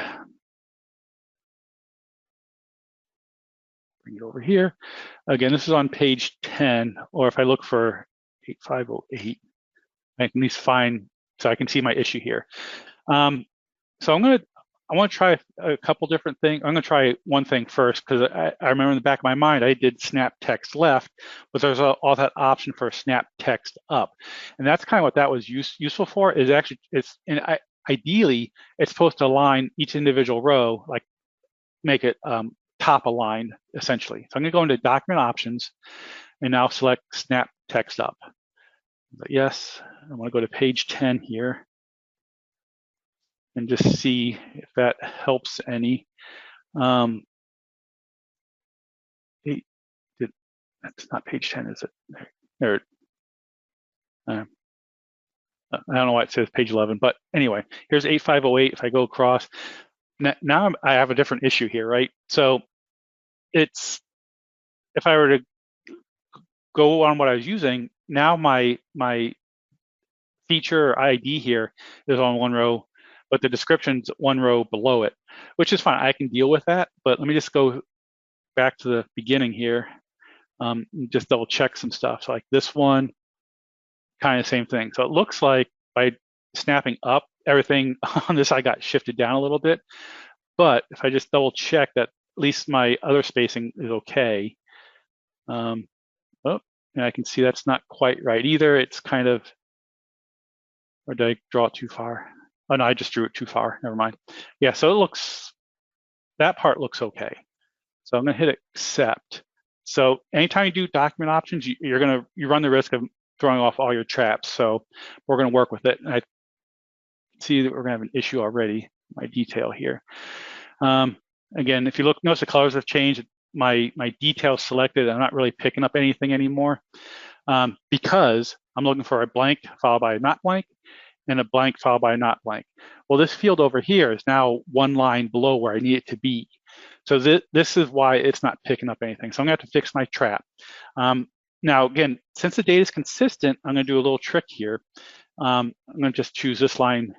bring it over here. Again, this is on page 10, or if I look for 8508, I can at least find, so I can see my issue here. So I want to try a couple different things. I'm going to try one thing first, because I remember in the back of my mind, I did snap text left, but there's all that option for snap text up. And that's kind of what that was useful for, is actually, ideally, it's supposed to align each individual row, like make it top aligned, essentially. So I'm going to go into document options and now select snap text up. But yes, I want to go to page 10 here and just see if that helps any. That's not page 10, is it? There. I don't know why it says page 11, but anyway, here's 8508. If I go across, now I have a different issue here, right? So it's, if I were to go on what I was using, now my feature ID here is on one row, but the description's one row below it, which is fine. I can deal with that, but let me just go back to the beginning here. Just double check some stuff. So like this one, kind of same thing. So it looks like by snapping up, everything on this side got shifted down a little bit. But if I just double check that at least my other spacing is okay. And I can see that's not quite right either. It's kind of, or did I draw it too far? Oh no, I just drew it too far. Never mind. Yeah, so it looks, that part looks okay. So I'm gonna hit accept. So anytime you do document options, you run the risk of throwing off all your traps. So we're gonna work with it. And I see that we're gonna have an issue already, my detail here. Again, if you look, notice the colors have changed. My detail selected, I'm not really picking up anything anymore because I'm looking for a blank followed by a not blank and a blank followed by a not blank. Well, this field over here is now one line below where I need it to be. So this is why it's not picking up anything. So I'm gonna have to fix my trap. Now, again, since the data is consistent, I'm gonna do a little trick here. I'm gonna just choose this line,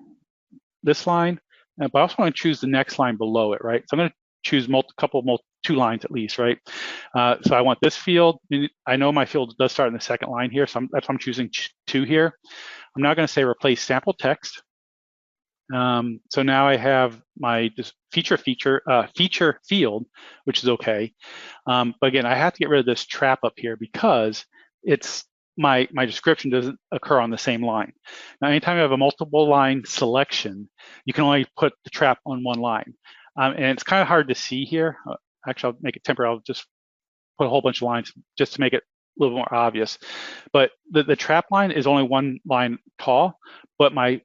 but I also wanna choose the next line below it, right? So I'm gonna choose two lines at least, right? So I want this field. I know my field does start in the second line here, so that's why I'm choosing 2 here. I'm now gonna say replace sample text. So now I have my feature field, which is okay. But again, I have to get rid of this trap up here because it's my description doesn't occur on the same line. Now, anytime you have a multiple line selection, you can only put the trap on one line. And it's kind of hard to see here. Actually, I'll make it temporary. I'll just put a whole bunch of lines just to make it a little more obvious. But the trap line is only one line tall, but my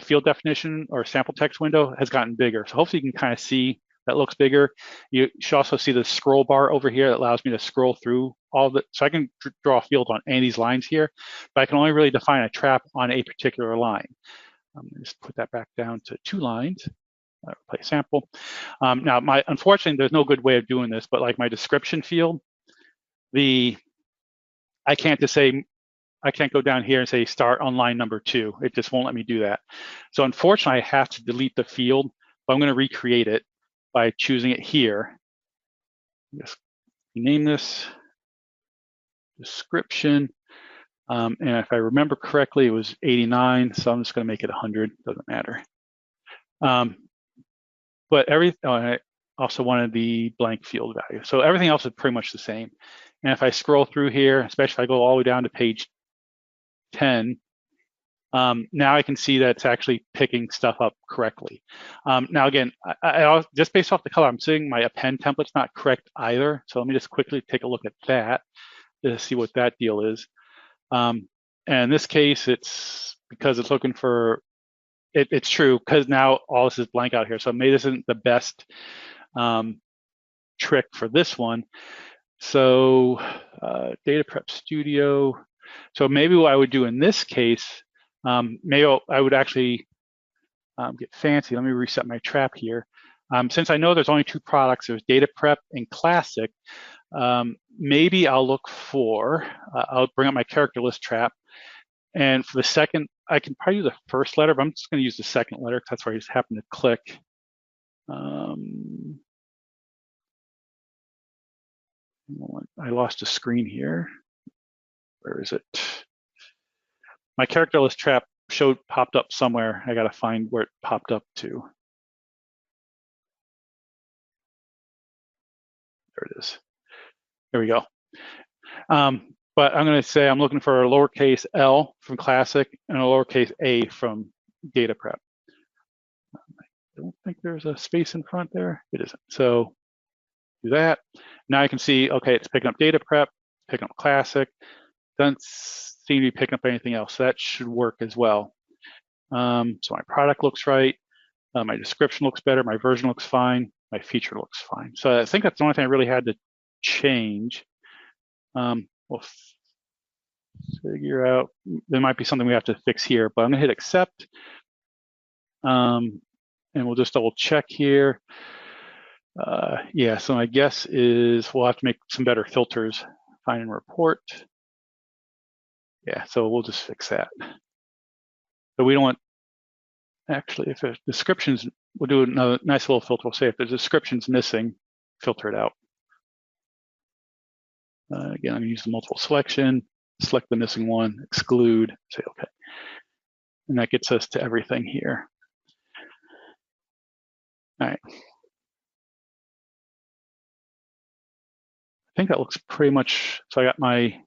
field definition or sample text window has gotten bigger. So hopefully you can kind of see that looks bigger. You should also see the scroll bar over here that allows me to scroll through all the, so I can draw a field on any of these lines here, but I can only really define a trap on a particular line. Just put that back down to 2 lines. Replace sample. Now, unfortunately, there's no good way of doing this, but like my description field, I can't go down here and say start on line number 2. It just won't let me do that. So unfortunately, I have to delete the field, but I'm going to recreate it by choosing it here. Just name this description. And if I remember correctly, it was 89, so I'm just going to make it 100. Doesn't matter. But I also wanted the blank field value. So everything else is pretty much the same. And if I scroll through here, especially if I go all the way down to page 10, now I can see that it's actually picking stuff up correctly. Now again, I just based off the color, I'm seeing my append template's not correct either. So let me just quickly take a look at that to see what that deal is. And in this case, it's because it's looking for, it's true, because now all this is blank out here. So maybe this isn't the best trick for this one. So Data Prep Studio. So maybe what I would do in this case, maybe I would actually get fancy. Let me reset my trap here. Since I know there's only 2 products, there's Data Prep and Classic, maybe I'll look for, I'll bring up my character list trap. And for the second, I can probably do the first letter, but I'm just going to use the second letter because that's where I just happen to click. I lost a screen here. Where is it? My character list trap popped up somewhere. I got to find where it popped up to. There it is. There we go. But I'm going to say I'm looking for a lowercase L from Classic and a lowercase a from Data Prep. I don't think there's a space in front there. It isn't. So do that. Now I can see, okay, it's picking up data prep, picking up classic. Doesn't seem to be picking up anything else. So that should work as well. So my product looks right. My description looks better. My version looks fine. My feature looks fine. So I think that's the only thing I really had to change. We'll figure out, there might be something we have to fix here, but I'm gonna hit accept. And we'll just double check here. Yeah, so my guess is we'll have to make some better filters. Find and report. Yeah, so we'll just fix that. So we don't want, actually, if the descriptions, we'll do another nice little filter. We'll say if the description's missing, filter it out. Again, I'm gonna use the multiple selection, select the missing one, exclude, say okay. And that gets us to everything here. All right. I think that looks pretty much, so I got my,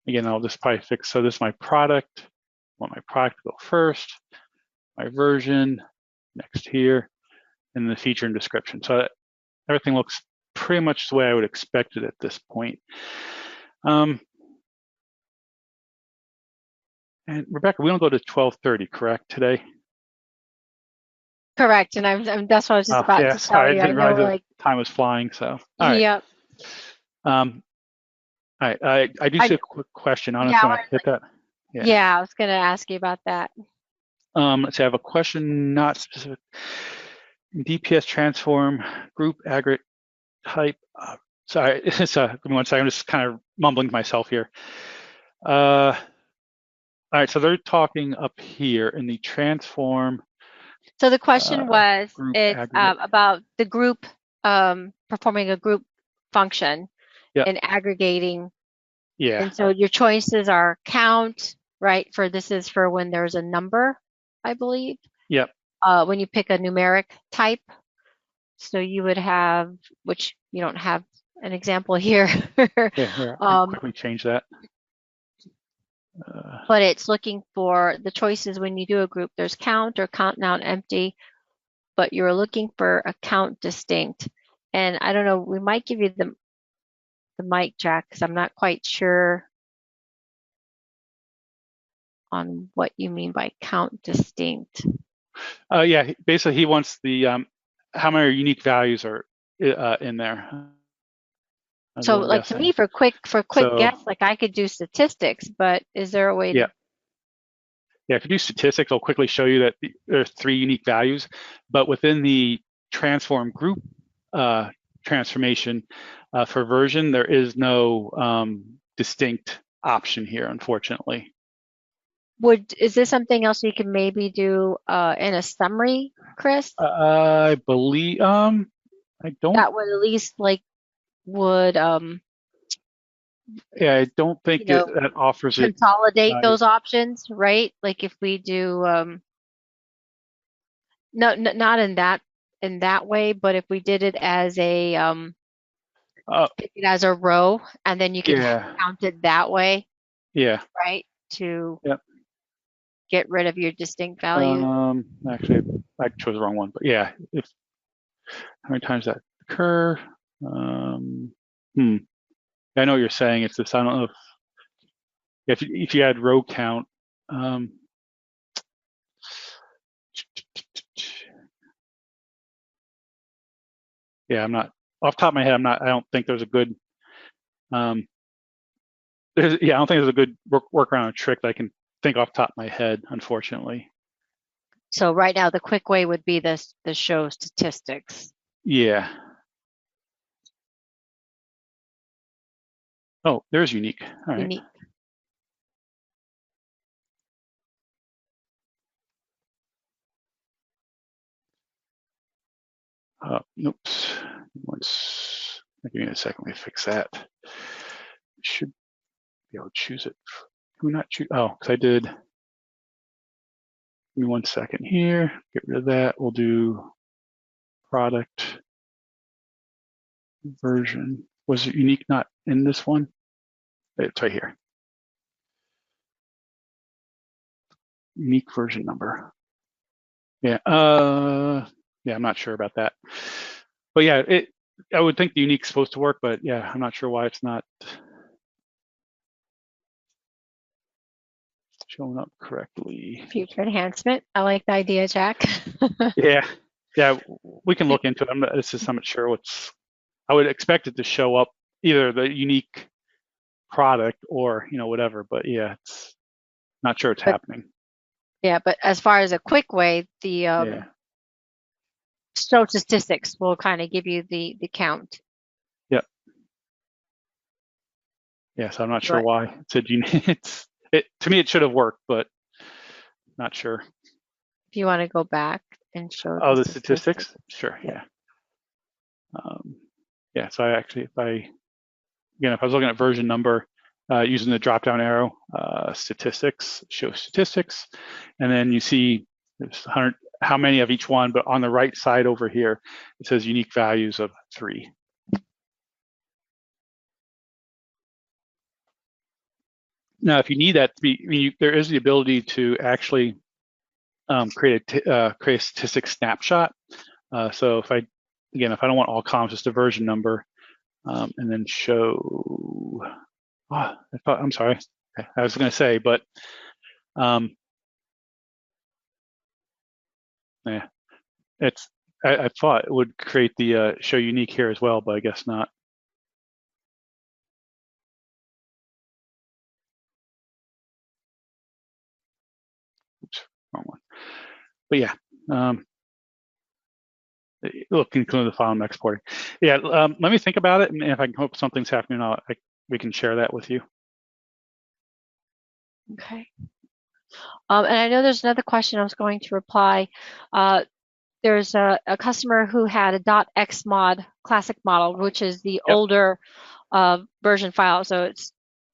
again, I'll just probably fix, so this is my product. I want my product to go first, my version, next here, and the feature and description. So everything looks pretty much the way I would expect it at this point. And Rebecca, we don't go to 12:30, correct, today? Correct, and that's what I was just about to tell you. I didn't realize like time was flying. So all right. Yep. All right. I do see a quick question. I don't know if you want to hit that. Yeah, I was going to ask you about that. Let's see, I have a question, not specific. DPS transform group aggregate type. Sorry, it's give me 1 second. I'm just kind of mumbling to myself here. All right, so they're talking up here in the transform. So the question was, it's about the group performing a group function and aggregating. Yeah. And so your choices are count, right? This is for when there's a number, I believe. Yep. When you pick a numeric type. So you would have, which you don't have an example here. Yeah, I'll quickly change that. But it's looking for the choices when you do a group. There's count or count now empty, but you're looking for a count distinct. And I don't know, we might give you the mic, Jack, because I'm not quite sure on what you mean by count distinct. Yeah, basically he wants the how many unique values are in there. So like guessing. To me, for quick guess, like I could do statistics, but is there a way to? Yeah, if you do statistics, I'll quickly show you that there's 3 unique values, but within the transform group transformation for version, there is no distinct option here, unfortunately. Is this something else you can maybe do in a summary, Chris? I believe, I don't. That would at least yeah, I don't think that offers it. Consolidate those options, right? Like if we do, no, not in that way, but if we did it as a, pick it as a row, and then you can count it that way. Yeah. Right? To get rid of your distinct value. Actually, I chose the wrong one, but yeah, how many times that occur? I know what you're saying. It's this. I don't know if you add row count. Yeah, I'm not off the top of my head. I don't think there's a good. I don't think there's a good workaround or trick that I can think off the top of my head, unfortunately. So right now, the quick way would be the show statistics. Yeah. Oh, there's unique. All right. Unique. Oops. Give me a second. Let me fix that. Should be able to choose it. Can we not choose? Oh, because I did. Give me 1 second here. Get rid of that. We'll do product version. Was it unique not in this one? It's right here. Unique version number. Yeah. Yeah, I'm not sure about that. But yeah, I would think the unique's supposed to work, but yeah, I'm not sure why it's not showing up correctly. Future enhancement. I like the idea, Jack. Yeah, we can look into it. I'm not sure what's. I would expect it to show up either the unique product or whatever, but yeah, it's not sure it's happening. Yeah, but as far as a quick way, the show statistics will kind of give you the count. Yep. Yeah, so I'm not sure why it said to me it should have worked, but not sure. If you want to go back and show the statistics, sure. Yeah. Yeah, so if I was looking at version number, using the drop-down arrow, statistics, show statistics, and then you see there's 100, how many of each one, but on the right side over here, it says unique values of 3. Now, if you need that to be, there is the ability to actually create a statistic snapshot. So if I don't want all columns, just a version number, and then show. I'm sorry. I was going to say, but yeah, I thought it would create the show unique here as well, but I guess not. Oops, wrong one. But yeah, look, include the file I'm exporting. Yeah, let me think about it, and if I can hope something's happening, we can share that with you. Okay. And I know there's another question I was going to reply. There's a customer who had a .xmod classic model, which is the older version file. So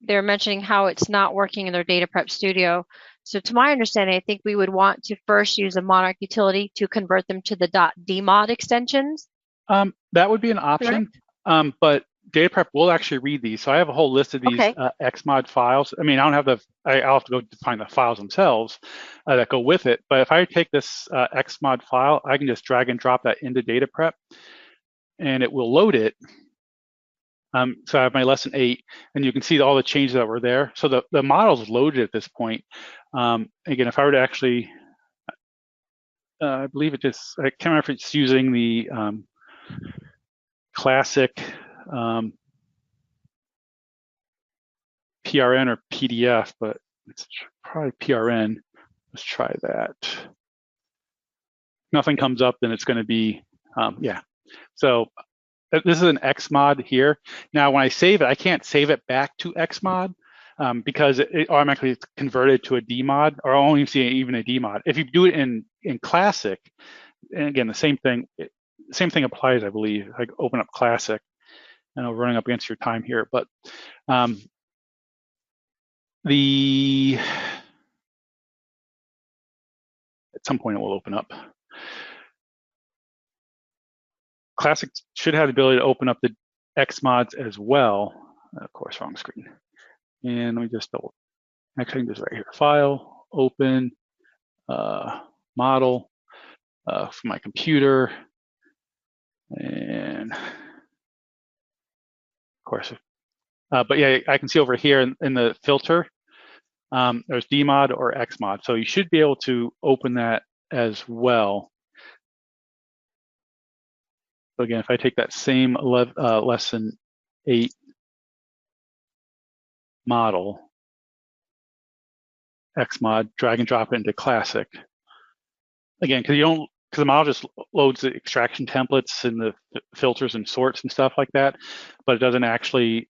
they're mentioning how it's not working in their data prep studio. So to my understanding, I think we would want to first use a Monarch utility to convert them to the .dmod extensions. That would be an option, but data prep will actually read these. So I have a whole list of these xmod files. I mean, I'll have to go find the files themselves that go with it. But if I take this xmod file, I can just drag and drop that into data prep, and it will load it. So I have my lesson 8, and you can see all the changes that were there. So the model's loaded at this point. Again, if I were to actually, I believe I can't remember if it's using the classic PRN or PDF, but it's probably PRN. Let's try that. Nothing comes up, then it's going to be, yeah. So this is an Xmod here. Now, when I save it, I can't save it back to Xmod because it automatically is converted to a DMod, or I'll only see even a DMod. If you do it in Classic, and again, the same thing applies, I believe. I open up Classic, and I'm running up against your time here, but at some point it will open up. Classic should have the ability to open up the Xmods as well. Of course, wrong screen. And let me just actually just right here, file, open, model from my computer. And of course, but yeah, I can see over here in the filter, there's DMod or Xmod. So you should be able to open that as well. So again, if I take that same lesson 8 model, Xmod, drag and drop it into Classic. Again, because the model just loads the extraction templates and the filters and sorts and stuff like that, but it doesn't actually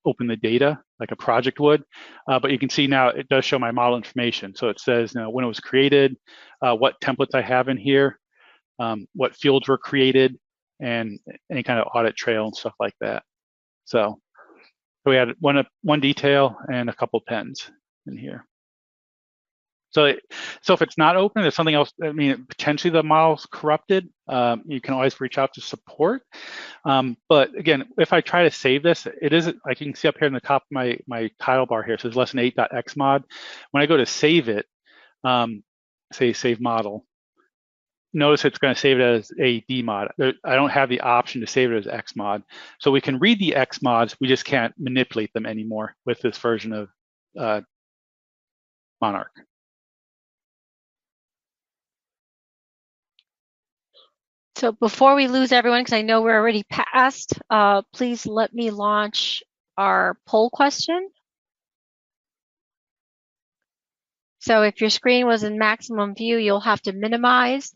open the data like a project would. But you can see now it does show my model information. So it says when it was created, what templates I have in here, what fields were created, and any kind of audit trail and stuff like that. So we had one detail and a couple pens in here. So if it's not open, there's something else. I mean, potentially the model's corrupted. You can always reach out to support. But again, if I try to save this, it isn't, like you can see up here in the top of my title bar here, it says lesson 8.xmod. When I go to save it, say save model, notice it's going to save it as a DMOD. I don't have the option to save it as XMOD. So we can read the XMODs, we just can't manipulate them anymore with this version of Monarch. So before we lose everyone, because I know we're already past, please let me launch our poll question. So if your screen was in maximum view, you'll have to minimize.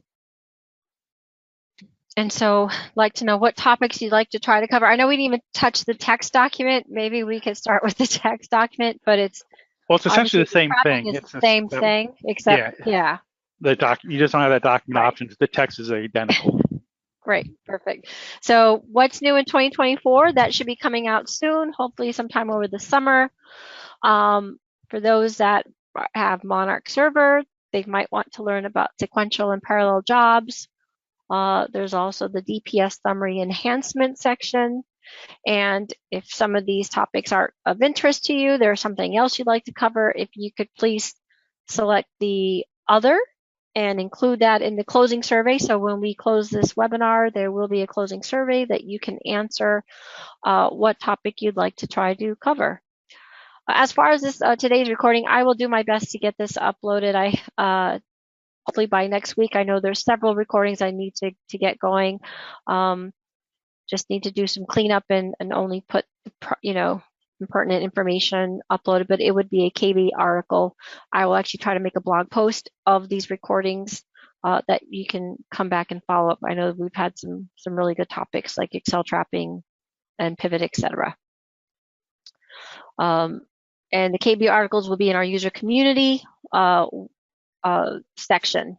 And so I'd like to know what topics you'd like to try to cover. I know we didn't even touch the text document. Maybe we could start with the text document, but it's essentially the same thing. It's the same thing, except yeah. You just don't have that document options. The text is identical. Great, perfect. So what's new in 2024? That should be coming out soon, hopefully sometime over the summer. For those that have Monarch Server, they might want to learn about sequential and parallel jobs. There's also the DPS summary enhancement section. And if some of these topics are of interest to you, there's something else you'd like to cover, if you could please select the other and include that in the closing survey. So when we close this webinar, there will be a closing survey that you can answer what topic you'd like to try to cover. As far as this today's recording, I will do my best to get this uploaded. Hopefully by next week. I know there's several recordings I need to get going. Just need to do some cleanup and only put, pertinent information uploaded, but it would be a KB article. I will actually try to make a blog post of these recordings that you can come back and follow up. I know we've had some really good topics like Excel trapping and pivot, etc. And the KB articles will be in our user community section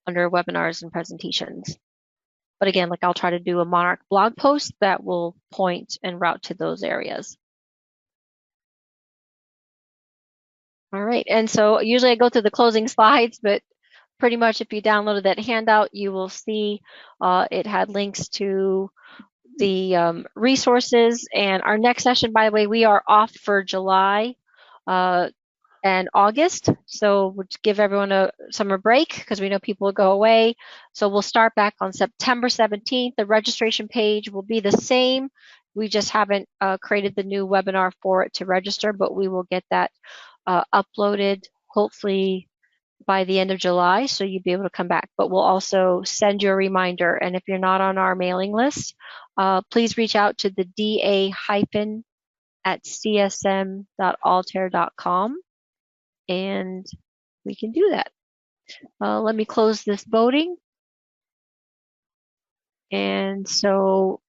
under webinars and presentations. But again, I'll try to do a Monarch blog post that will point and route to those areas. All right, and so usually I go through the closing slides, but pretty much if you downloaded that handout, you will see it had links to the resources. And our next session, by the way, we are off for July and August. So we'll give everyone a summer break because we know people will go away. So we'll start back on September 17th. The registration page will be the same. We just haven't created the new webinar for it to register, but we will get that uploaded hopefully by the end of July, so you'll be able to come back. But we'll also send you a reminder. And if you're not on our mailing list, please reach out to the da-@csm.altair.com. And we can do that. Let me close this voting. And so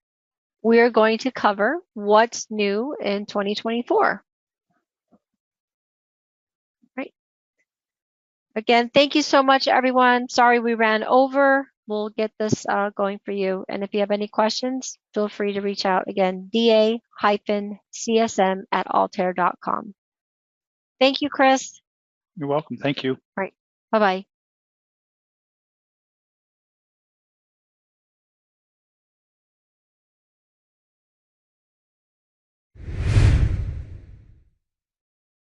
we're going to cover what's new in 2024. Right. Again, thank you so much, everyone. Sorry we ran over. We'll get this going for you. And if you have any questions, feel free to reach out. Again, da-csm@altair.com. Thank you, Chris. You're welcome. Thank you. Right. Bye-bye.